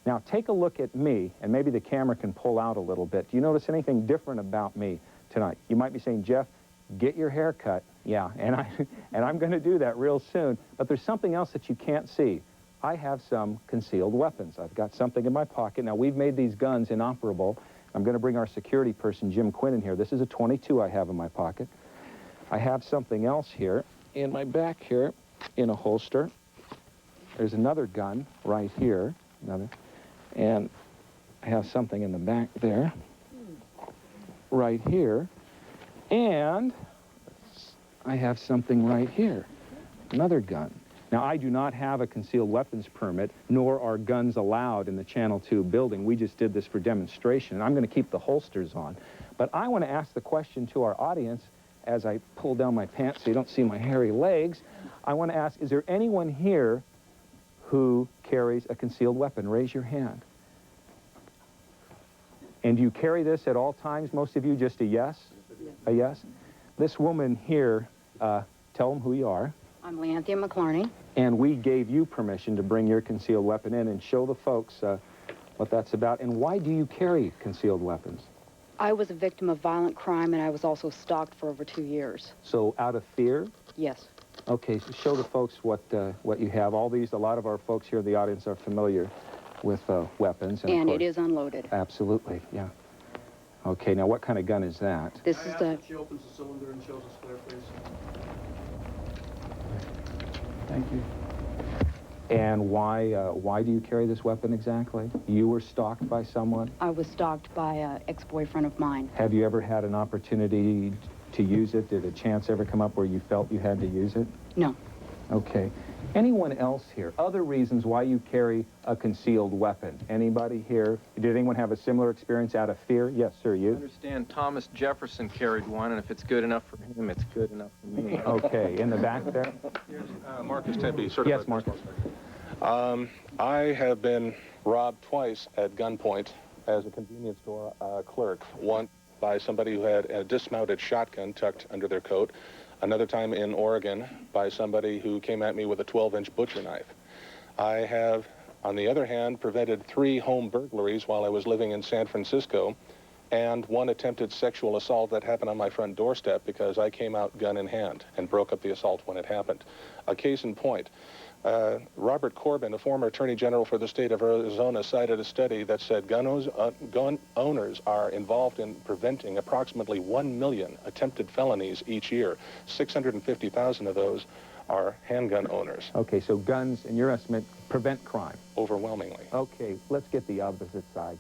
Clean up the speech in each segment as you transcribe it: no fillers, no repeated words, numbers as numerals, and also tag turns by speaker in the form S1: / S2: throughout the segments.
S1: Now take a look at me, and maybe the camera can pull out a little bit. Do you notice anything different about me tonight? You might be saying, Jeff, get your hair cut. Yeah, and I'm going to do that real soon. But there's something else that you can't see. I have some concealed weapons. I've got something in my pocket. Now, we've made these guns inoperable. I'm going to bring our security person, Jim Quinn, in here. This is a .22 I have in my pocket. I have something else here in my back here in a holster. There's another gun right here. And I have something in the back there, right here. And I have something right here, another gun. Now, I do not have a concealed weapons permit, nor are guns allowed in the Channel 2 building. We just did this for demonstration, and I'm going to keep the holsters on. But I want to ask the question to our audience, as I pull down my pants so you don't see my hairy legs. I want to ask, is there anyone here who carries a concealed weapon? Raise your hand. And do you carry this at all times? Most of you, just a yes? A yes? This woman here, tell them who you are.
S2: I'm Leanthea McClarney.
S1: And we gave you permission to bring your concealed weapon in and show the folks what that's about. And why do you carry concealed weapons?
S2: I was a victim of violent crime, and I was also stalked for over 2 years.
S1: So out of fear?
S2: Yes.
S1: Okay, so show the folks what you have. A lot of our folks here in the audience are familiar with weapons.
S2: And it is unloaded.
S1: Absolutely, yeah. Okay, now what kind of gun is that?
S2: This is the...
S3: She opens the cylinder and shows us clear, please.
S1: Thank you. And why do you carry this weapon exactly? You were stalked by someone?
S2: I was stalked by an ex-boyfriend of mine.
S1: Have you ever had an opportunity to use it? Did a chance ever come up where you felt you had to use it?
S2: No.
S1: Okay. Anyone else here? Other reasons why you carry a concealed weapon? Anybody here? Did anyone have a similar experience out of fear? Yes, sir, you?
S4: I understand Thomas Jefferson carried one, and if it's good enough for him, it's good enough for me.
S1: Okay. In the back there?
S5: Yes, Marcus Tempe, certified.
S1: Yes, Marcus.
S5: I have been robbed twice at gunpoint as a convenience store clerk. One by somebody who had a dismounted shotgun tucked under their coat. Another time in Oregon by somebody who came at me with a 12-inch butcher knife. I have, on the other hand, prevented 3 home burglaries while I was living in San Francisco, and 1 attempted sexual assault that happened on my front doorstep because I came out gun in hand and broke up the assault when it happened. A case in point. Robert Corbin, a former Attorney General for the state of Arizona, cited a study that said gun owners are involved in preventing approximately 1 million attempted felonies each year. 650,000 of those are handgun owners.
S1: Okay, so guns, in your estimate, prevent crime?
S5: Overwhelmingly.
S1: Okay, let's get the opposite side.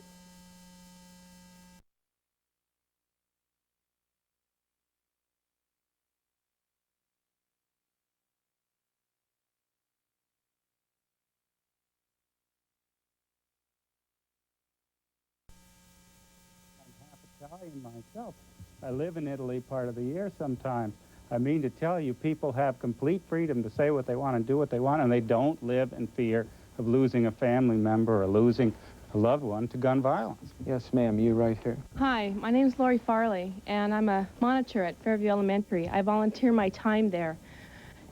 S6: Italian myself. I live in Italy part of the year sometimes. I mean to tell you, people have complete freedom to say what they want and do what they want, and they don't live in fear of losing a family member or losing a loved one to gun violence.
S1: Yes, ma'am, you right here.
S7: Hi, my name is Lori Farley, and I'm a monitor at Fairview Elementary. I volunteer my time there.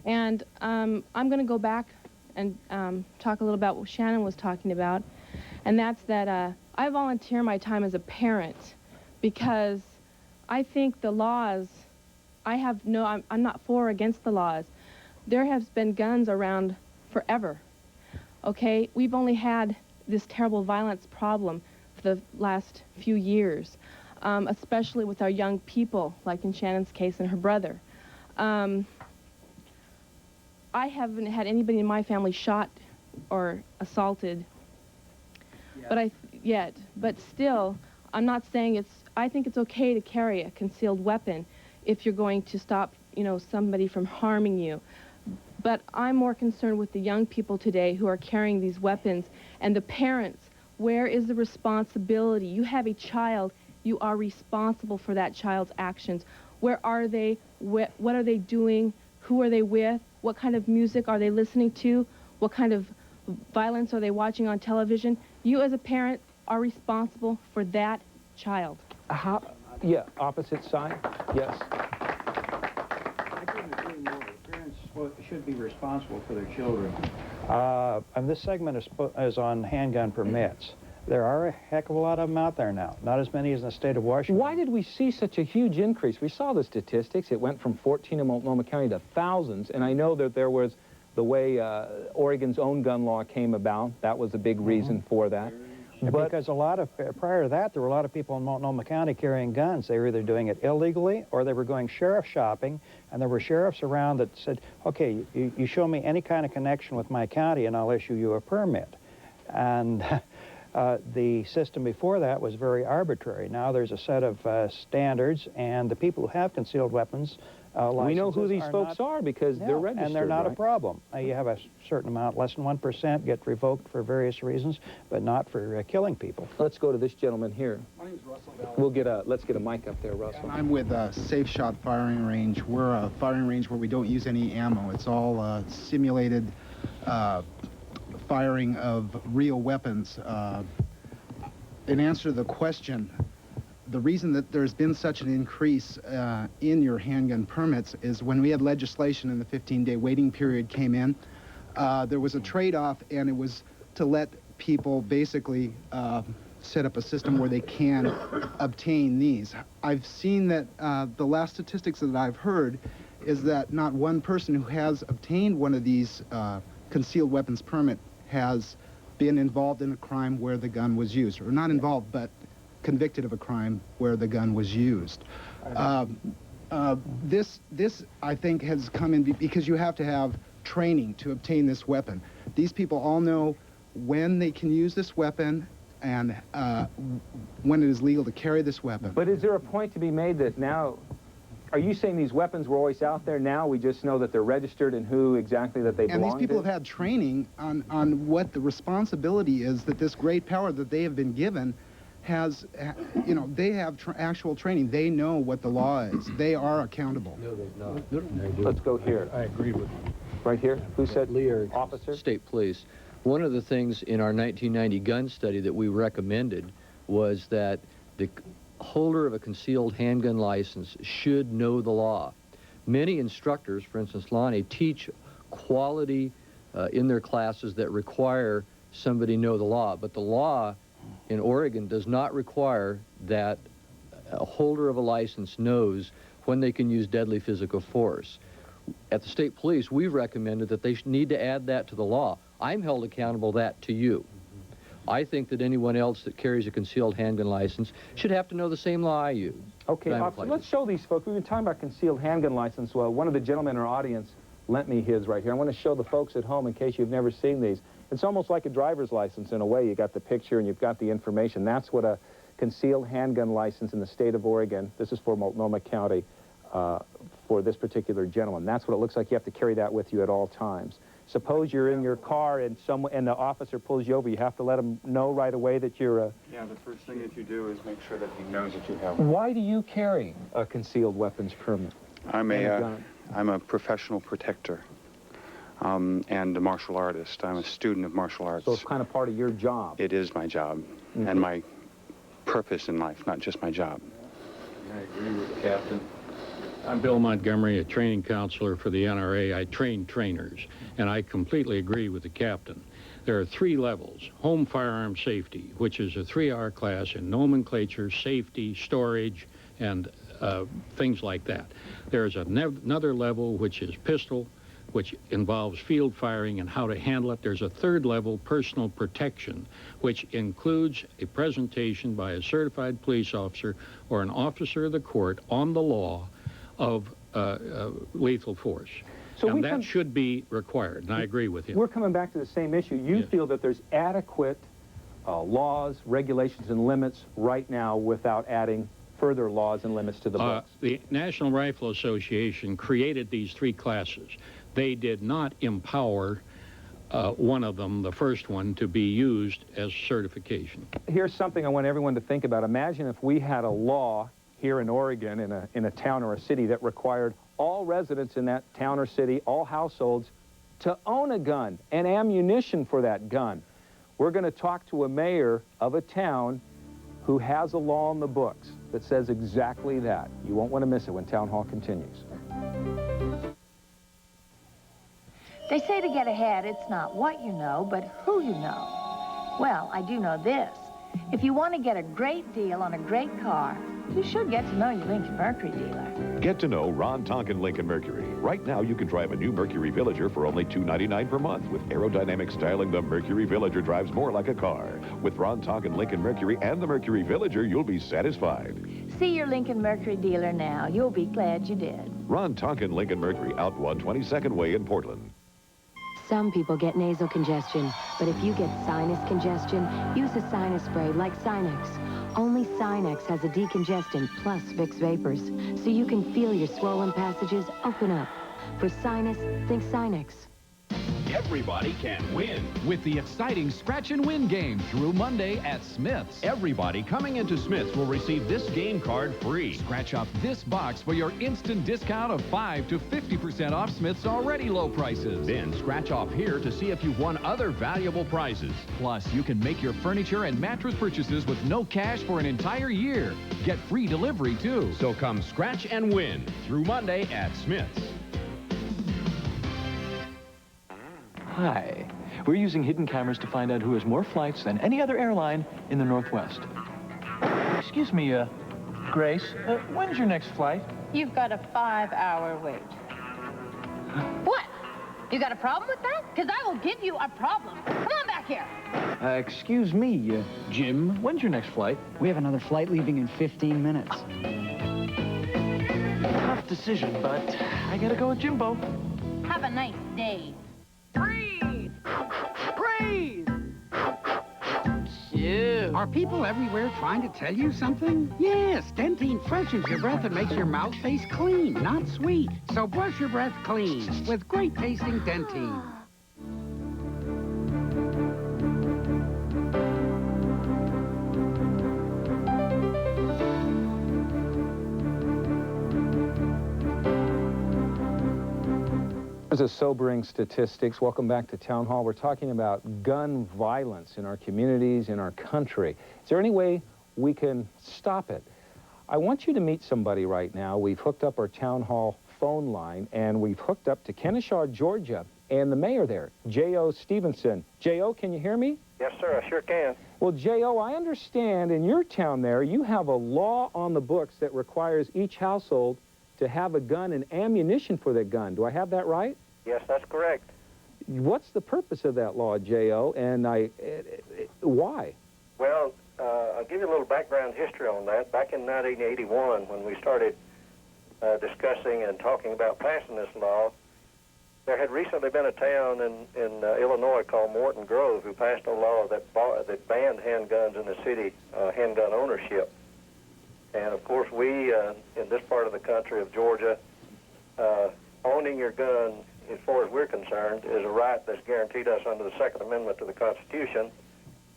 S7: And I'm going to go back and talk a little about what Shannon was talking about, and that's that I volunteer my time as a parent because I think the laws, I'm not for or against the laws. There has been guns around forever, okay? We've only had this terrible violence problem for the last few years, especially with our young people, like in Shannon's case and her brother. I haven't had anybody in my family shot or assaulted, but still, I'm not saying I think it's okay to carry a concealed weapon if you're going to stop, somebody from harming you. But I'm more concerned with the young people today who are carrying these weapons and the parents. Where is the responsibility? You have a child, you are responsible for that child's actions. Where are they? What are they doing? Who are they with? What kind of music are they listening to? What kind of violence are they watching on television? You as a parent are responsible for that child.
S1: Yeah, opposite side? Yes.
S8: I couldn't agree more. Parents should be responsible for their children. And this segment is on handgun permits. There are a heck of a lot of them out there now, not as many as in the state of Washington.
S1: Why did we see such a huge increase? We saw the statistics. It went from 14 in Multnomah County to thousands, and I know that there was the way Oregon's own gun law came about. That was a big reason for that.
S8: But because prior to that, there were a lot of people in Multnomah County carrying guns. They were either doing it illegally or they were going sheriff shopping, and there were sheriffs around that said, okay, you show me any kind of connection with my county and I'll issue you a permit. And the system before that was very arbitrary. Now there's a set of standards, and the people who have concealed weapons
S1: we know who these folks are because they're registered,
S8: and they're not
S1: right?
S8: a problem. You have a certain amount, less than 1%, get revoked for various reasons, but not for killing people.
S1: Let's go to this gentleman here.
S3: My name's Russell.
S1: Let's get a mic up there, Russell.
S9: I'm with Safe Shot Firing Range. We're a firing range where we don't use any ammo. It's all simulated firing of real weapons. In answer to the question, the reason that there's been such an increase in your handgun permits is when we had legislation and the 15-day waiting period came in, there was a trade-off, and it was to let people basically set up a system where they can obtain these. I've seen that the last statistics that I've heard is that not one person who has obtained one of these concealed weapons permit has been involved in a crime where the gun was used, or not involved, but convicted of a crime where the gun was used. This, I think, has come in because you have to have training to obtain this weapon. These people all know when they can use this weapon and when it is legal to carry this weapon.
S1: But is there a point to be made that now, are you saying these weapons were always out there? Now we just know that they're registered and who exactly that they belong to?
S9: And these people have had training on what the responsibility is that this great power that they have been given has, you know, they have actual training. They know what the law is. They are accountable.
S10: No, they're not.
S1: Let's go here.
S10: I agree with you.
S1: Right here? Who said?
S10: Lear.
S1: Officer?
S10: State Police. One of the things in our 1990 gun study that we recommended was that the holder of a concealed handgun license should know the law. Many instructors, for instance, Lonnie, teach quality in their classes that require somebody know the law, but the law in Oregon does not require that a holder of a license knows when they can use deadly physical force. At the state police, we've recommended that they need to add that to the law. I'm held accountable that to you. I think that anyone else that carries a concealed handgun license should have to know the same law I use.
S1: Okay, officer, let's show these folks. We've been talking about concealed handgun license. Well, one of the gentlemen in our audience lent me his right here. I want to show the folks at home in case you've never seen these. It's almost like a driver's license in a way. You got the picture and you've got the information. That's what a concealed handgun license in the state of Oregon, this is for Multnomah County, for this particular gentleman. That's what it looks like. You have to carry that with you at all times. Suppose you're in your car and the officer pulls you over, you have to let him know right away that you're a...
S11: Yeah, the first thing that you do is make sure that he knows that you have.
S1: Why do you carry a concealed weapons permit?
S11: I'm a professional protector and a martial artist. I'm a student of martial arts.
S1: So it's kind of part of your job.
S11: It is my job and my purpose in life, not just my job.
S12: I agree with the captain. I'm Bill Montgomery, a training counselor for the NRA. I train trainers, and I completely agree with the captain. There are 3 levels. Home firearm safety, which is a 3-hour class in nomenclature, safety, storage, and things like that. There's another level, which is pistol, which involves field firing and how to handle it. There's a 3rd level, personal protection, which includes a presentation by a certified police officer or an officer of the court on the law of lethal force. So and that should be required, and I agree with him.
S1: We're coming back to the same issue. You feel that there's adequate laws, regulations, and limits right now without adding further laws and limits to the books?
S12: The National Rifle Association created these 3 classes. They did not empower one of them, the first one, to be used as certification.
S1: Here's something I want everyone to think about. Imagine if we had a law here in Oregon, in a town or a city, that required all residents in that town or city, all households, to own a gun and ammunition for that gun. We're going to talk to a mayor of a town who has a law in the books that says exactly that. You won't want to miss it when Town Hall continues.
S13: They say to get ahead, it's not what you know, but who you know. Well, I do know this. If you want to get a great deal on a great car, you should get to know your Lincoln Mercury dealer.
S14: Get to know Ron Tonkin Lincoln Mercury. Right now, you can drive a new Mercury Villager for only $299 per month. With aerodynamic styling, the Mercury Villager drives more like a car. With Ron Tonkin Lincoln Mercury and the Mercury Villager, you'll be satisfied.
S13: See your Lincoln Mercury dealer now. You'll be glad you did.
S14: Ron Tonkin Lincoln Mercury, out 122nd Way in Portland.
S15: Some people get nasal congestion, but if you get sinus congestion, use a sinus spray like Sinex. Only Sinex has a decongestant plus Vicks Vapors, so you can feel your swollen passages open up. For sinus, think Sinex.
S16: Everybody can win with the exciting Scratch and Win game through Monday at Smith's. Everybody coming into Smith's will receive this game card free. Scratch off this box for your instant discount of 5 to 50% off Smith's already low prices. Then scratch off here to see if you've won other valuable prizes. Plus, you can make your furniture and mattress purchases with no cash for an entire year. Get free delivery, too. So come scratch and win through Monday at Smith's.
S17: Hi. We're using hidden cameras to find out who has more flights than any other airline in the Northwest. Excuse me, Grace, when's your next flight?
S18: You've got a 5-hour wait. What? You got a problem with that? Because I will give you a problem. Come on back here.
S17: Excuse me, Jim, when's your next flight?
S19: We have another flight leaving in 15 minutes.
S17: Tough decision, but I gotta go with Jimbo.
S18: Have a nice day.
S19: Breathe! Breathe!
S18: Cute.
S19: Are people everywhere trying to tell you something? Yes, Dentine freshens your breath and makes your mouth taste clean, not sweet. So brush your breath clean with great tasting Dentine.
S1: There's a sobering statistics. Welcome back to Town Hall. We're talking about gun violence in our communities, in our country. Is there any way we can stop it? I want you to meet somebody right now. We've hooked up our Town Hall phone line, and we've hooked up to Kennesaw, Georgia, and the mayor there, J.O. Stevenson. J.O., can you hear me?
S20: Yes, sir, I sure can.
S1: Well, J.O., I understand in your town there, you have a law on the books that requires each household to have a gun and ammunition for their gun. Do I have that right?
S20: Yes, that's correct.
S1: What's the purpose of that law, J.O., and why?
S20: Well, I'll give you a little background history on that. Back in 1981, when we started discussing and talking about passing this law, there had recently been a town in Illinois called Morton Grove who passed a law that banned handguns in the city, handgun ownership. And, of course, we, in this part of the country of Georgia, owning your gun, as far as we're concerned, is a right that's guaranteed us under the Second Amendment to the Constitution.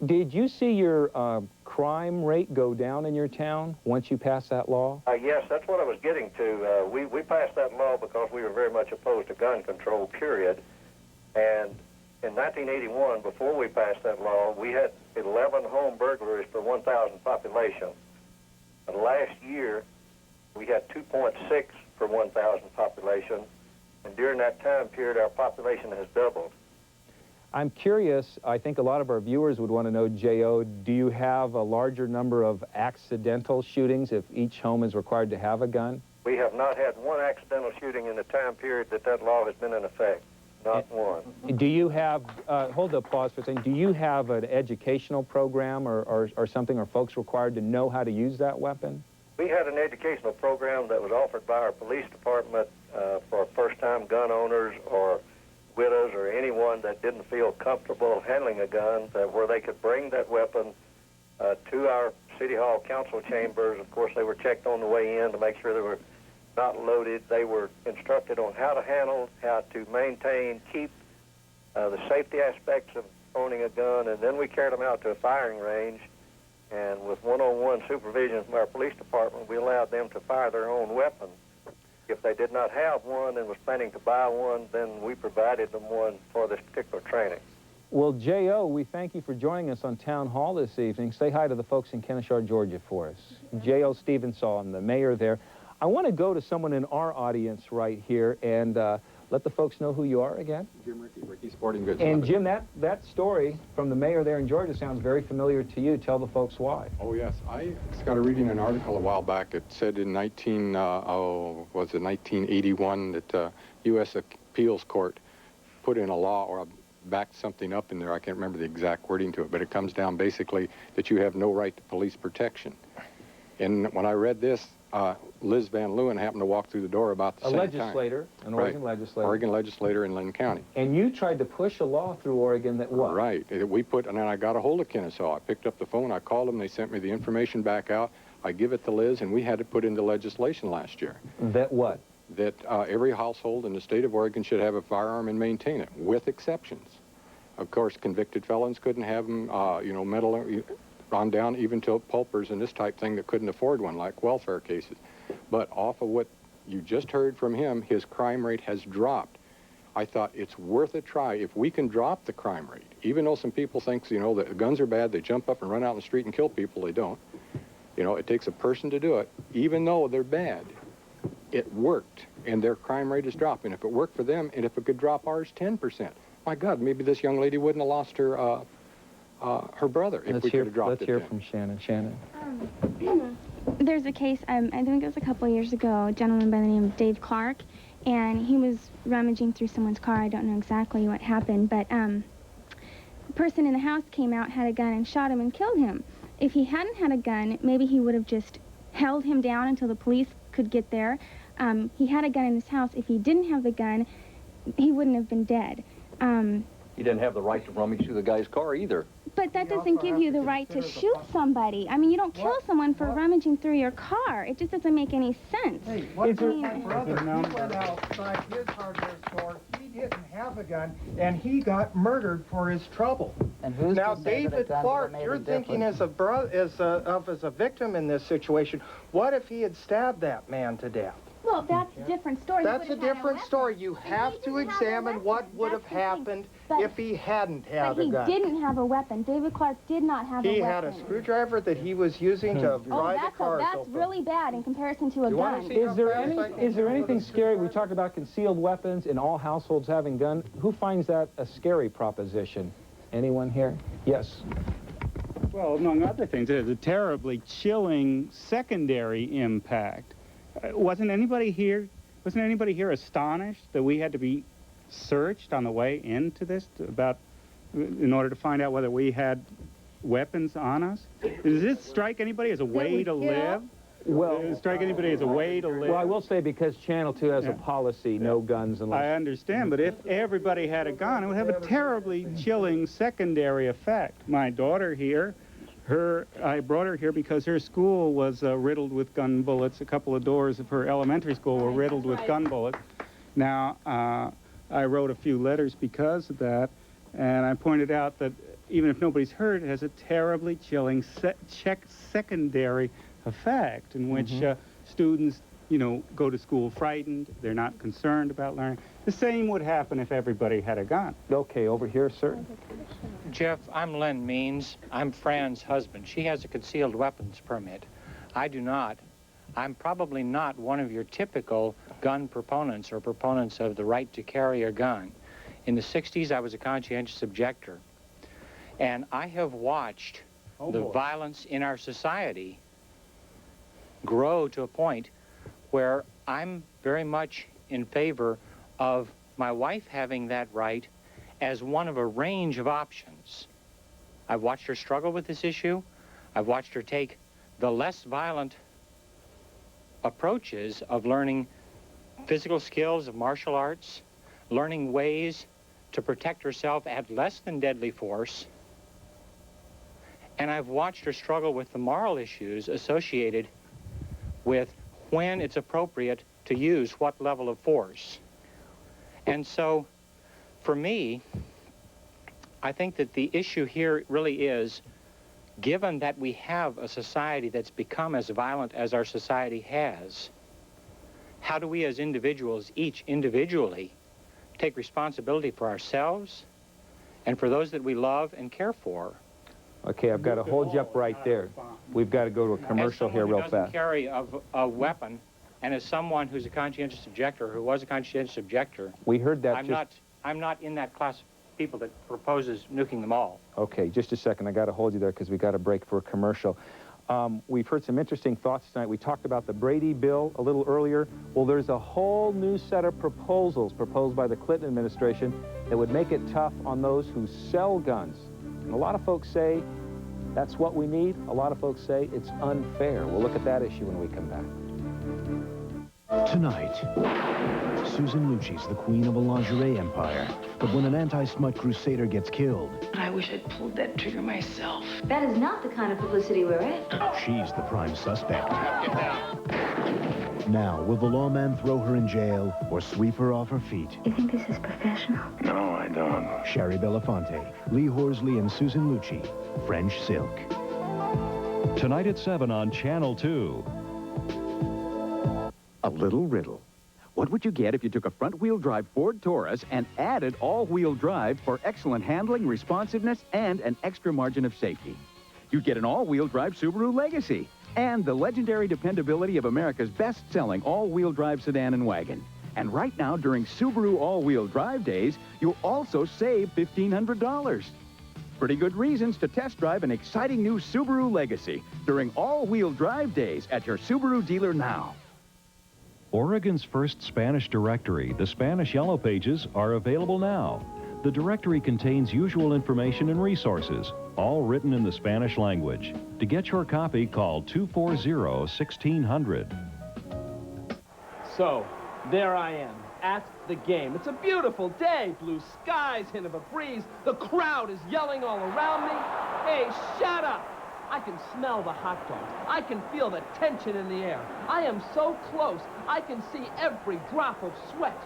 S1: Did you see your crime rate go down in your town once you passed that law?
S20: Yes, that's what I was getting to. We passed that law because we were very much opposed to gun control, period. And in 1981, before we passed that law, we had 11 home burglaries per 1,000 population. Last year, we had 2.6 per 1,000 population. And during that time period, our population has doubled.
S1: I'm curious, I think a lot of our viewers would want to know, J.O., do you have a larger number of accidental shootings if each home is required to have a gun?
S20: We have not had one accidental shooting in the time period that law has been in effect. Not one.
S1: Do you have, hold the applause for a second, do you have an educational program or something? Are folks required to know how to use that weapon?
S20: We had an educational program that was offered by our police department for first-time gun owners or widows or anyone that didn't feel comfortable handling a gun, where they could bring that weapon to our City Hall council chambers. Of course, they were checked on the way in to make sure they were not loaded. They were instructed on how to handle, how to maintain, keep the safety aspects of owning a gun, and then we carried them out to a firing range. And with one-on-one supervision from our police department, we allowed them to fire their own weapon. If they did not have one and was planning to buy one, then we provided them one for this particular training.
S1: Well, J.O., we thank you for joining us on Town Hall this evening. Say hi to the folks in Kennesaw, Georgia for us. J.O. Stevenson, the mayor there. I want to go to someone in our audience right here, and let the folks know who you are again.
S21: Jim Ricky Sporting Goods.
S1: And Jim, that story from the mayor there in Georgia sounds very familiar to you. Tell the folks why.
S21: Oh yes, I got a reading an article a while back. It said in 1981 that U.S. Appeals Court put in a law or backed something up in there. I can't remember the exact wording to it, but it comes down basically that you have no right to police protection. And when I read this, Liz Van Leeuwen happened to walk through the door about the same time.
S1: An Oregon legislator.
S21: Oregon legislator in Lynn County.
S1: And you tried to push a law through Oregon that what?
S21: Right. And then I got a hold of Kennesaw. I picked up the phone, I called them, they sent me the information back out. I give it to Liz, and we had it put into legislation last year.
S1: That what?
S21: That every household in the state of Oregon should have a firearm and maintain it, with exceptions. Of course, convicted felons couldn't have them, mental, on down even to pulpers and this type thing that couldn't afford one, like welfare cases. But off of what you just heard from him, his crime rate has dropped. I thought it's worth a try. If we can drop the crime rate, even though some people think, that guns are bad, they jump up and run out in the street and kill people, they don't. It takes a person to do it. Even though they're bad, it worked, and their crime rate is dropping. If it worked for them, and if it could drop ours 10%, my God, maybe this young lady wouldn't have lost her her brother if we could have dropped it.
S1: Let's hear from Shannon. Shannon.
S22: There's a case, I think it was a couple years ago, a gentleman by the name of Dave Clark, and he was rummaging through someone's car. I don't know exactly what happened, but the person in the house came out, had a gun, and shot him and killed him. If he hadn't had a gun, maybe he would have just held him down until the police could get there. He had a gun in his house. If he didn't have the gun, he wouldn't have been dead.
S23: He didn't have the right to rummage through the guy's car either.
S22: But that doesn't give you the right to shoot somebody. I mean, you don't kill someone for rummaging through your car. It just doesn't make any sense.
S24: Hey, what about my brother? He went outside his hardware store. He didn't have a gun, and he got murdered for his trouble.
S25: And who's
S24: now,
S25: to say
S24: David
S25: that
S24: Clark,
S25: made
S24: you're
S25: a
S24: thinking
S25: difference?
S24: as a victim in this situation. What if he had stabbed that man to death?
S22: Well, that's a different story.
S24: That's a different story. You have to examine what would have happened if he hadn't had a gun.
S22: But he didn't have a weapon. David Clark did not have a weapon.
S24: He had a screwdriver that he was using to pry the cars
S22: that's
S24: open.
S22: really bad in comparison to a gun.
S1: Is there anything scary? We talked about concealed weapons in all households having guns. Who finds that a scary proposition? Anyone here? Yes.
S6: Well, among other things, it has a terribly chilling secondary impact. Wasn't anybody here astonished that we had to be searched on the way into this in order to find out whether we had weapons on us? Does this strike anybody as a way to live?
S1: Well,
S6: Does it strike anybody as a way to live?
S1: Well, I will say because Channel 2 has a policy, no guns unless...
S6: I understand, but if everybody had a gun, it would have a terribly chilling secondary effect. My daughter here, I brought her here because her school was riddled with gun bullets. A couple of doors of her elementary school were riddled with gun bullets. Now, I wrote a few letters because of that, and I pointed out that even if nobody's hurt, it has a terribly chilling secondary effect in which students, go to school frightened. They're not concerned about learning. The same would happen if everybody had a gun.
S1: Okay, over here, sir.
S26: Jeff, I'm Len Means. I'm Fran's husband. She has a concealed weapons permit. I do not. I'm probably not one of your typical gun proponents or proponents of the right to carry a gun. In the 60s, I was a conscientious objector. And I have watched the violence in our society grow to a point where I'm very much in favor of my wife having that right as one of a range of options. I've watched her struggle with this issue. I've watched her take the less violent approaches of learning physical skills of martial arts, learning ways to protect herself at less than deadly force. And I've watched her struggle with the moral issues associated with when it's appropriate to use what level of force. And so, for me, I think that the issue here really is, given that we have a society that's become as violent as our society has, how do we as individuals, each individually, take responsibility for ourselves and for those that we love and care for?
S1: Okay, I've got to hold you up right there. We've got to go to a commercial here real
S26: As someone who
S1: fast.
S26: doesn't carry a weapon, And as someone who's a conscientious objector, who was a conscientious objector,
S1: We heard that
S26: I'm not in that class of people that proposes nuking them all.
S1: Okay, just a second. I got to hold you there because we got to break for a commercial. We've heard some interesting thoughts tonight. We talked about the Brady bill a little earlier. Well, there's a whole new set of proposals proposed by the Clinton administration that would make it tough on those who sell guns. And a lot of folks say that's what we need. A lot of folks say it's unfair. We'll look at that issue when we come back.
S2: Tonight, Susan Lucci's the queen of a lingerie empire. But when an anti-smut crusader gets killed,
S4: I wish I'd pulled that trigger myself.
S15: That is not the kind of publicity we're after.
S2: she's the prime suspect. Now, will the lawman throw her in jail or sweep her off her feet?
S15: You think this is professional?
S2: No, I don't. Sherry Belafonte, Lee Horsley, and Susan Lucci, French Silk.
S5: Tonight at 7 on Channel 2.
S7: A little riddle. What would you get if you took a front-wheel drive Ford Taurus and added all-wheel drive for excellent handling, responsiveness, and an extra margin of safety? You'd get an all-wheel drive Subaru Legacy and the legendary dependability of America's best-selling all-wheel drive sedan and wagon. And right now, during Subaru all-wheel drive days, you'll also save $1,500. Pretty good reasons to test drive an exciting new Subaru Legacy during all-wheel drive days at your Subaru dealer now.
S5: Oregon's first Spanish directory, the Spanish Yellow Pages, are available now. The directory contains usual information and resources, all written in the Spanish language. To get your copy, call 240-1600.
S8: So, there I am, at the game. It's a beautiful day, blue skies, hint of a breeze. The crowd is yelling all around me. Hey, shut up! I can smell the hot dogs. I can feel the tension in the air. I am so close, I can see every drop of sweat.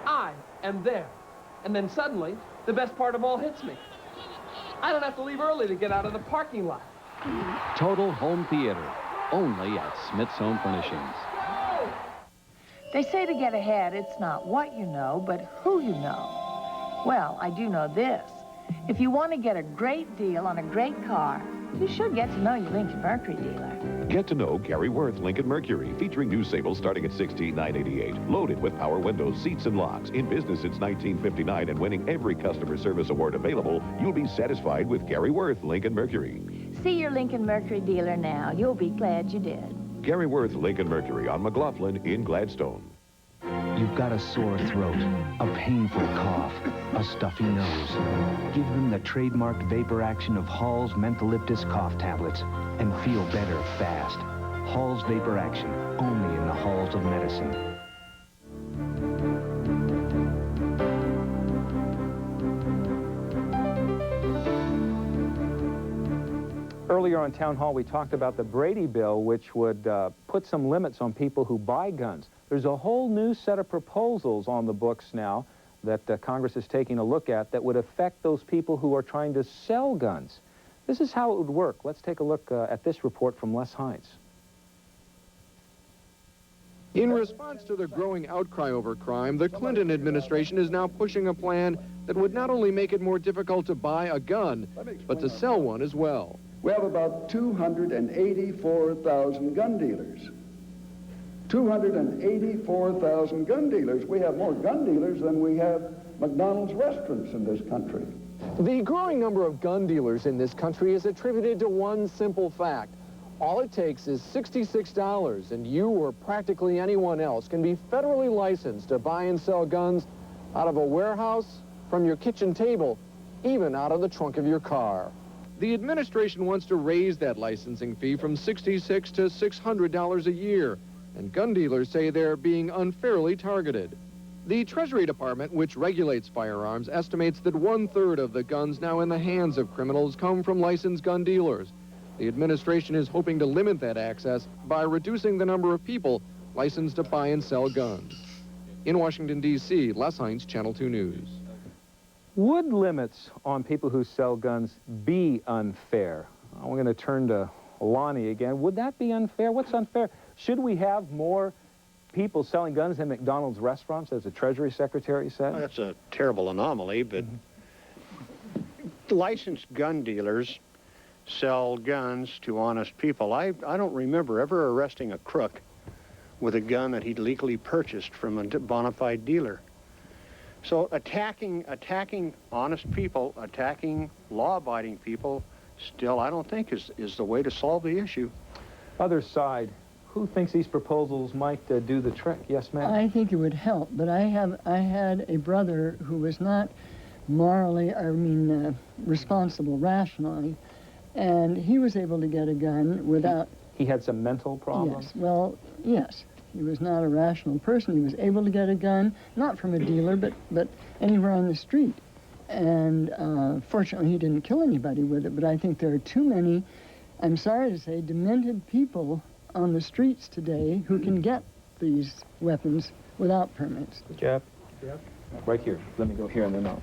S8: I am there. And then suddenly, the best part of all hits me. I don't have to leave early to get out of the parking lot.
S10: Total home theater, only at Smith's Home Furnishings.
S13: They say to get ahead, it's not what you know, but who you know. Well, I do know this. If you want to get a great deal on a great car, you should get to know your Lincoln Mercury dealer.
S14: Get to know Gary Worth Lincoln Mercury, featuring new Sables starting at $16,988. Loaded with power windows, seats, and locks. In business since 1959 and winning every customer service award available, you'll be satisfied with Gary Worth Lincoln Mercury.
S13: See your Lincoln Mercury dealer now. You'll be glad you did.
S14: Gary Worth Lincoln Mercury on McLaughlin in Gladstone.
S2: You've got a sore throat, a painful cough, a stuffy nose. Give them the trademarked vapor action of Hall's Mentholyptus cough tablets and feel better fast. Hall's Vapor Action, only in the halls of medicine.
S1: Earlier on Town Hall, we talked about the Brady bill, which would put some limits on people who buy guns. There's a whole new set of proposals on the books now that Congress is taking a look at that would affect those people who are trying to sell guns. This is how it would work. Let's take a look at this report from Les Hines.
S25: In response to the growing outcry over crime, the Clinton administration is now pushing a plan that would not only make it more difficult to buy a gun, but to sell one as well.
S27: We have about 284,000 gun dealers. 284,000 gun dealers. We have more gun dealers than we have McDonald's restaurants in this country.
S25: The growing number of gun dealers in this country is attributed to one simple fact. All it takes is $66, and you or practically anyone else can be federally licensed to buy and sell guns out of a warehouse, from your kitchen table, even out of the trunk of your car. The administration wants to raise that licensing fee from $66 to $600 a year, and gun dealers say they're being unfairly targeted. The Treasury Department, which regulates firearms, estimates that 1/3 of the guns now in the hands of criminals come from licensed gun dealers. The administration is hoping to limit that access by reducing the number of people licensed to buy and sell guns. In Washington, D.C., Les Hines, Channel 2 News.
S1: Would limits on people who sell guns be unfair? We're going to turn to Lonnie again. Would that be unfair? What's unfair? Should we have more people selling guns in McDonald's restaurants, as the Treasury Secretary said?
S28: That's a terrible anomaly, but licensed gun dealers sell guns to honest people. I don't remember ever arresting a crook with a gun that he'd legally purchased from a bona fide dealer. So attacking honest people, attacking law-abiding people, still I don't think is the way to solve the issue.
S1: Other side, who thinks these proposals might do the trick? Yes, ma'am?
S3: I think it would help, but I had a brother who was not morally, responsible, rationally, and he was able to get a gun without...
S1: He had some mental problems?
S3: Yes, well, yes. He was not a rational person. He was able to get a gun, not from a dealer, but anywhere on the street. And fortunately, he didn't kill anybody with it, but I think there are too many, I'm sorry to say, demented people on the streets today who can get these weapons without permits.
S1: Jeff? Right here. Let me go here and then I'll...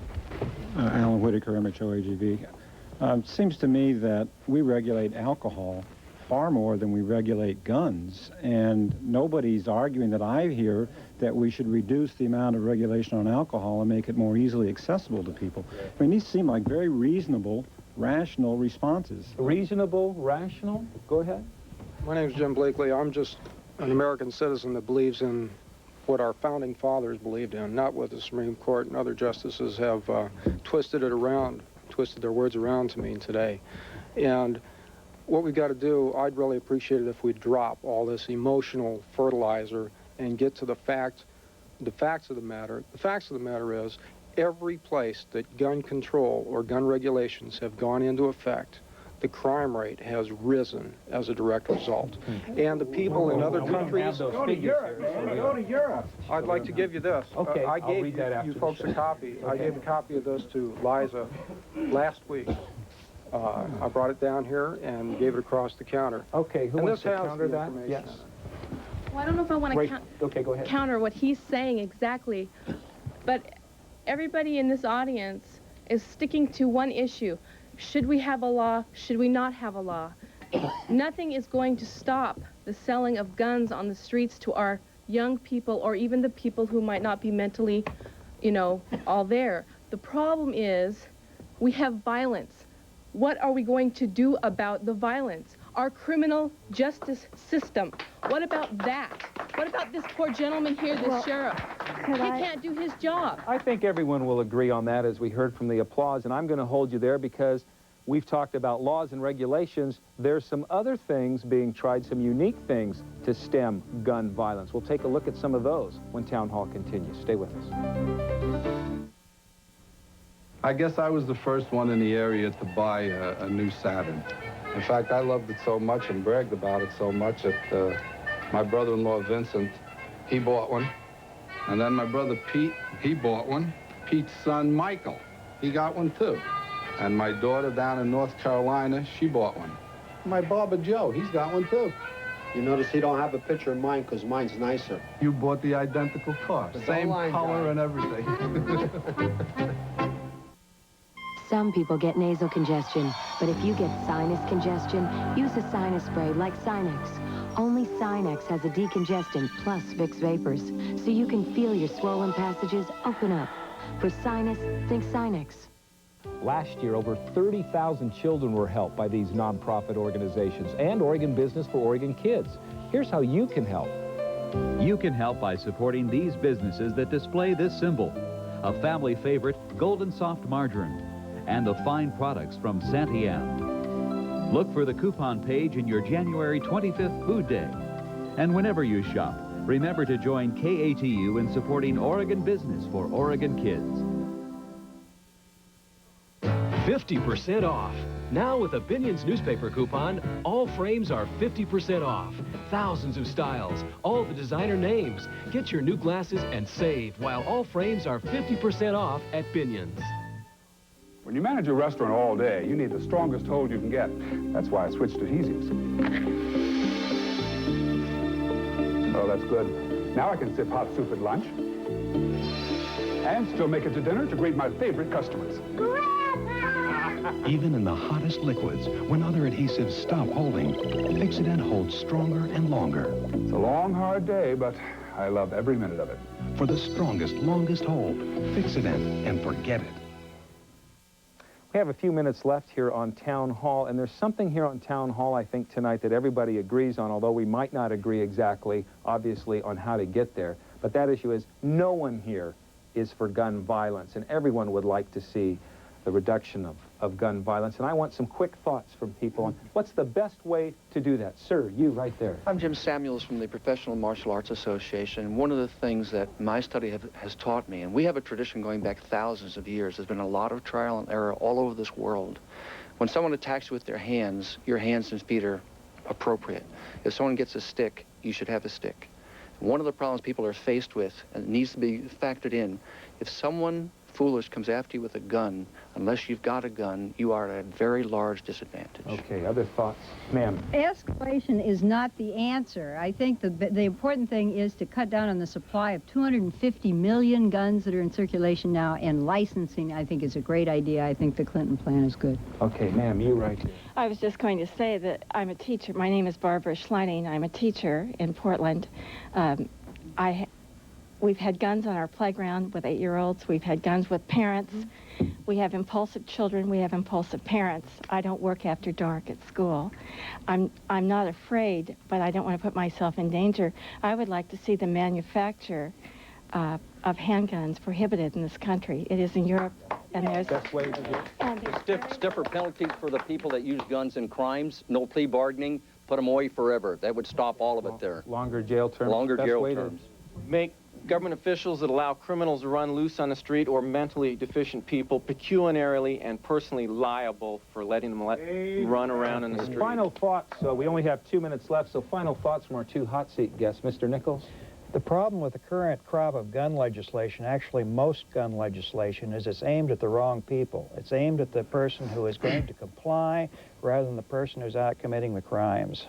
S9: Alan Whitaker, MHOAGV. Seems to me that we regulate alcohol far more than we regulate guns, and nobody's arguing that I hear that we should reduce the amount of regulation on alcohol and make it more easily accessible to people. I mean, these seem like very reasonable, rational responses.
S1: Reasonable, rational? Go ahead.
S25: My name's Jim Blakely. I'm just an American citizen that believes in what our founding fathers believed in, not what the Supreme Court and other justices have twisted their words around to mean today. And what we've got to do, I'd really appreciate it if we drop all this emotional fertilizer and get to the facts of the matter. The facts of the matter is, every place that gun control or gun regulations have gone into effect, the crime rate has risen as a direct result. And the people in other countries...
S24: Go to Europe, man. Go to Europe.
S25: I'd like to give you this.
S1: Okay,
S25: I
S1: I'll
S25: gave
S1: read that after
S25: you
S1: the
S25: folks
S1: show.
S25: a copy.
S1: Okay.
S25: I gave a copy of this to Liza last week. I brought it down here and gave it across the counter.
S1: Okay, who
S25: and
S1: wants
S25: this
S1: to
S25: has
S1: counter
S25: the
S1: that?
S25: information
S1: Yes.
S25: in it.
S11: Well, I don't know if I want to
S1: Okay, go ahead.
S11: counter what he's saying exactly, but everybody in this audience is sticking to one issue. Should we have a law? Should we not have a law? Nothing is going to stop the selling of guns on the streets to our young people or even the people who might not be mentally, all there. The problem is we have violence. What are we going to do about the violence? Our criminal justice system. What about that? What about this poor gentleman here, this sheriff? He can't do his job.
S1: I think everyone will agree on that, as we heard from the applause, and I'm going to hold you there because we've talked about laws and regulations. There's some other things being tried, some unique things to stem gun violence. We'll take a look at some of those when Town Hall continues. Stay with us.
S12: I guess I was the first one in the area to buy a new Saturn. In fact, I loved it so much and bragged about it so much that my brother-in-law, Vincent, he bought one. And then my brother Pete, he bought one. Pete's son, Michael, he got one too. And my daughter down in North Carolina, she bought one. My barber Joe, he's got one too.
S16: You notice he don't have a picture of mine because mine's nicer.
S12: You bought the identical car, same color and everything.
S15: Some people get nasal congestion, but if you get sinus congestion, use a sinus spray like Sinex. Only Sinex has a decongestant plus Vicks Vapors, so you can feel your swollen passages open up. For sinus, think Sinex.
S17: Last year, over 30,000 children were helped by these nonprofit organizations and Oregon Business for Oregon Kids. Here's how you can help.
S18: You can help by supporting these businesses that display this symbol. A family favorite, Golden Soft Margarine, and the fine products from Santiam. Look for the coupon page in your January 25th Food Day. And whenever you shop, remember to join KATU in supporting Oregon Business for Oregon Kids.
S19: 50% off. Now with a Binion's newspaper coupon, all frames are 50% off. Thousands of styles, all the designer names. Get your new glasses and save while all frames are 50% off at Binion's.
S29: When you manage a restaurant all day, you need the strongest hold you can get. That's why I switched adhesives. Oh, that's good. Now I can sip hot soup at lunch. And still make it to dinner to greet my favorite customers.
S30: Even in the hottest liquids, when other adhesives stop holding, Fix-It-Dent holds stronger and longer.
S29: It's a long, hard day, but I love every minute of it.
S30: For the strongest, longest hold, Fix-It-Dent and forget it.
S1: We have a few minutes left here on Town Hall, and there's something here on Town Hall, I think, tonight that everybody agrees on, although we might not agree exactly, obviously, on how to get there. But that issue is no one here is for gun violence, and everyone would like to see the reduction of gun violence. And I want some quick thoughts from people on what's the best way to do that. Sir, you right there.
S4: I'm Jim Samuels from the Professional Martial Arts Association. One of the things that my study has taught me, and we have a tradition going back thousands of years, there's been a lot of trial and error all over this world. When someone attacks you with their hands, your hands and feet are appropriate. If someone gets a stick, you should have a stick. One of the problems people are faced with, and it needs to be factored in, if someone foolish comes after you with a gun, unless you've got a gun, you are at a very large disadvantage.
S1: Okay, other thoughts? Ma'am.
S5: Escalation is not the answer. I think the important thing is to cut down on the supply of 250 million guns that are in circulation now, and licensing, I think, is a great idea. I think the Clinton plan is good.
S1: Okay, ma'am, you right here.
S6: I was just going to say that I'm a teacher. My name is Barbara Schleining. I'm a teacher in Portland. We've had guns on our playground with 8-year-olds. We've had guns with parents. We have impulsive children. We have impulsive parents. I don't work after dark at school. I'm not afraid, but I don't want to put myself in danger. I would like to see the manufacture of handguns prohibited in this country. It is in Europe, and there's...
S1: Best way to do it.
S7: Stiffer penalties for the people that use guns in crimes. No plea bargaining. Put them away forever. That would stop all of it there.
S1: Longer jail terms.
S7: Longer jail terms.
S8: Make government officials that allow criminals to run loose on the street or mentally deficient people pecuniarily and personally liable for letting them run around in the street.
S1: Final thoughts. We only have 2 minutes left, so final thoughts from our two hot seat guests. Mr. Nichols?
S20: The problem with the current crop of gun legislation, actually most gun legislation, is it's aimed at the wrong people. It's aimed at the person who is going to comply rather than the person who's out committing the crimes.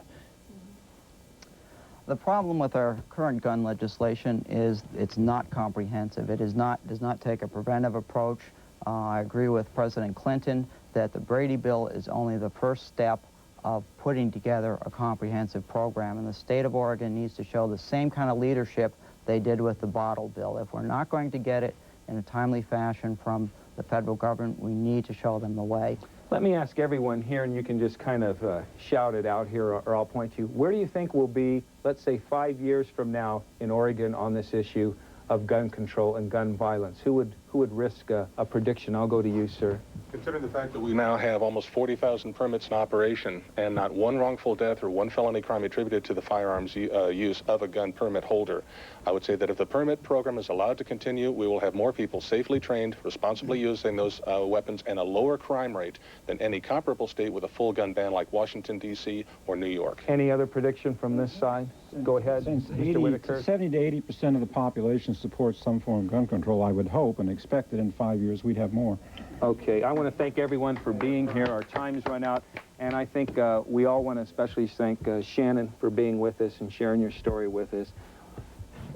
S21: The problem with our current gun legislation is it's not comprehensive. It does not take a preventive approach. I agree with President Clinton that the Brady bill is only the first step of putting together a comprehensive program, and the state of Oregon needs to show the same kind of leadership they did with the bottle bill. If we're not going to get it in a timely fashion from the federal government, we need to show them the way.
S1: Let me ask everyone here, and you can just kind of shout it out here, or I'll point to you. Where do you think we'll be, let's say, 5 years from now in Oregon on this issue of gun control and gun violence? Who would risk a prediction? I'll go to you, sir.
S22: Considering the fact that we now have almost 40,000 permits in operation and not one wrongful death or one felony crime attributed to the firearms use of a gun permit holder, I would say that if the permit program is allowed to continue, we will have more people safely trained, responsibly using those weapons, and a lower crime rate than any comparable state with a full gun ban like Washington, D.C. or New York.
S1: Any other prediction from this side? Go ahead, Mr. Whitaker.
S9: 70 to 80% of the population supports some form of gun control, I would hope, and expect that in 5 years we'd have more.
S1: Okay, I want to thank everyone for being here. Our time's run out, and I think we all want to especially thank Shannon for being with us and sharing your story with us.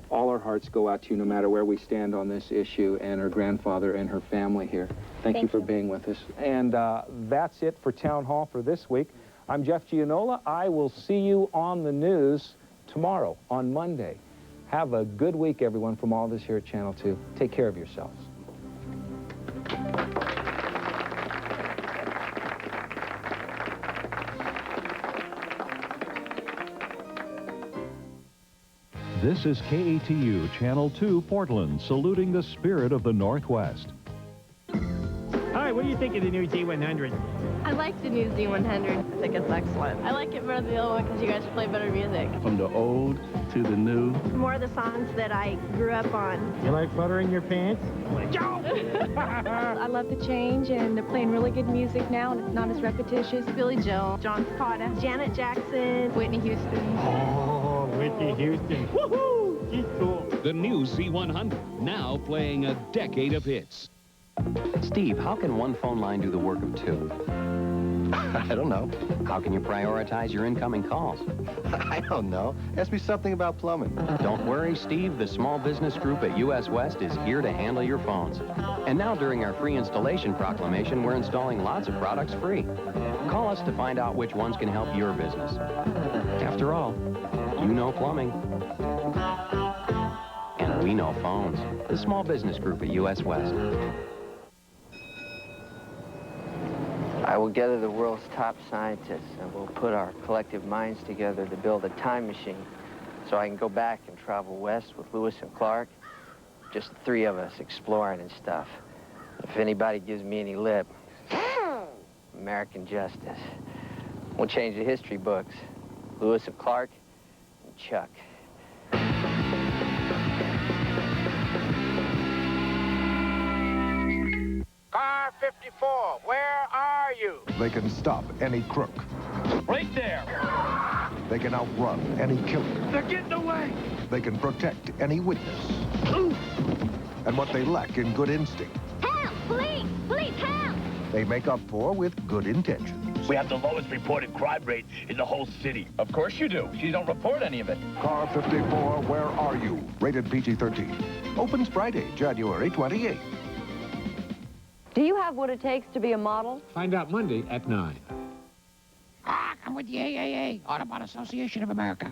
S1: All our hearts go out to you no matter where we stand on this issue, and her grandfather and her family here. Thank you for being with us. And that's it for Town Hall for this week. I'm Jeff Gianola. I will see you on the news tomorrow, on Monday. Have a good week, everyone, from all of us here at Channel 2. Take care of yourselves.
S18: This is KATU Channel 2 Portland, saluting the spirit of the Northwest.
S23: Hi, what do you think of the new Z100?
S11: I like the new Z100. I think it's excellent. I like it better than the old one because you guys play better music.
S26: From the old to the new.
S11: More of the songs that I grew up on.
S23: You like butter in your pants?
S11: I love the change, and they're playing really good music now, and it's not as repetitious. Billy Joel, John Zapata, Janet Jackson, Whitney Houston.
S23: Oh, Whitney Houston. Woohoo! She's cool.
S31: The new Z100, now playing a decade of hits.
S32: Steve, how can one phone line do the work of two?
S33: I don't know.
S32: How can you prioritize your incoming calls?
S33: I don't know. Ask me something about plumbing.
S32: Don't worry, Steve. The small business group at US West is here to handle your phones. And now during our free installation proclamation, we're installing lots of products free. Call us to find out which ones can help your business. After all, you know plumbing. And we know phones. The small business group at US West.
S2: we'll gather the world's top scientists, and we'll put our collective minds together to build a time machine so I can go back and travel west with Lewis and Clark, just the three of us exploring and stuff. If anybody gives me any lip, American justice. We'll change the history books. Lewis and Clark and Chuck.
S3: Car 54, where are you?
S10: They can stop any crook.
S3: Right there.
S10: They can outrun any killer.
S3: They're getting away.
S10: They can protect any witness. And what they lack in good instinct,
S12: Help! Police! Police, help!
S10: they make up for with good intentions.
S3: We have the lowest reported crime rate in the whole city. Of course you do. You don't report any of it.
S10: Car 54, where are you? Rated PG-13. Opens Friday, January 28th.
S13: Do you have what it takes to be a model?
S14: Find out Monday at 9.
S15: I'm with the AAA, Autobot Association of America.